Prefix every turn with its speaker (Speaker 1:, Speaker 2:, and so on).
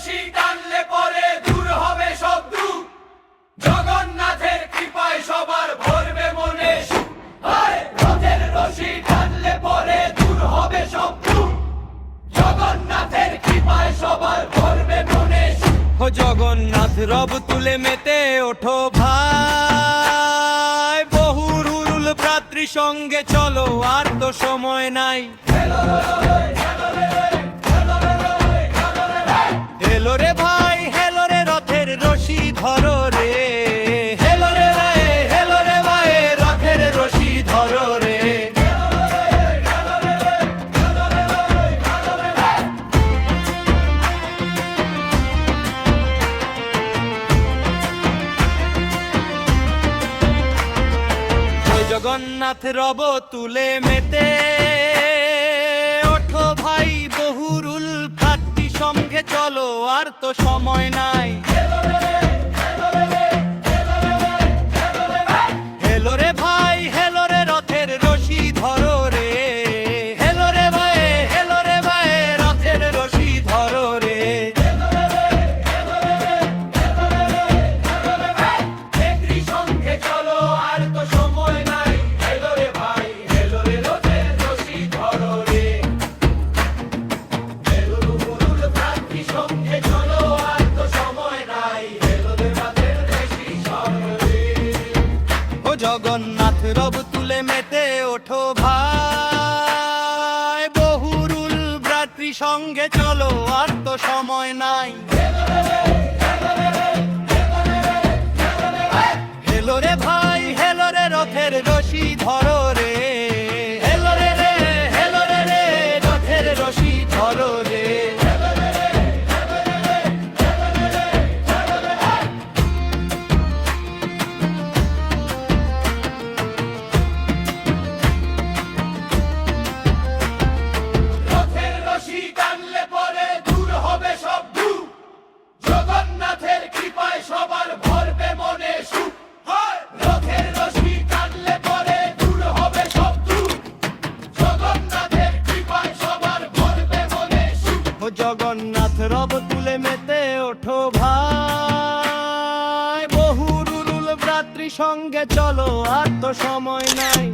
Speaker 1: রশি টানলে পরে দূর হবে সব দুঃখ, জগন্নাথের কৃপায় সবার ভরবে মনে সুখ। রথের রশি টানলে পরে দূর হবে সব দুঃখ, জগন্নাথের কৃপায় সবার ভরবে মনে সুখ।
Speaker 2: ও জগন্নাথ রব তুলে মেতে ওঠো ভাই, বহুর উরুল ভ্রাতৃ সঙ্গে চলো আর তো সময় নাই। হেলো রে ভাই হেলো রে, রথের রশি ধরো রে। হেলো রে ভাই হেলো রে ভাই, রথের রশি ধরো রে। জগন্নাথ রব তুলে মেতে ওঠো ভাই, বহুরুল ভ্রাতৃ সঙ্গে চলো আর তো সময় নাই। হেলো রে ভাই হেলো রে, রথের রশি ধরো রে। হেলো রে ভাই হেলো রে ভাই, রথের রশি ধরো রে।
Speaker 1: সঙ্গে চলো আর তো সময় নাই। হেলো রে ভাই হেলো রে, রথের রশি ধরো রে। হেলো গুরুর ভ্রাতৃ সঙ্গে চলো আর তো সময় নাই। হেলো রে রথের রশি ধরো রে।
Speaker 2: ও জগন্নাথ রব তুলে মেতে ওঠো ভাই, বহুরুল ভ্রাতৃ সঙ্গে চলো আর তো সময় নাই। হেলো রে ভাই হেলো রে, রথের রশি ধরো রে। হেলো রে রে হেলো রে রে, রথের রশি ধরো রে।
Speaker 1: রথের রশি টানলে পরে দূর হবে সব দুঃখ, জগন্নাথের কৃপায় সবার ভরবে মনে সুখ। রথের রশি টানলে পরে দূর হবে সব দুঃখ, জগন্নাথের কৃপায় সবার ভরবে মনে সুখ।
Speaker 2: ও জগন্নাথ রব তুলে মেতে ওঠো ভাই, বহুরুল ভ্রাতৃ সঙ্গে চলো আর তো সময় নাই।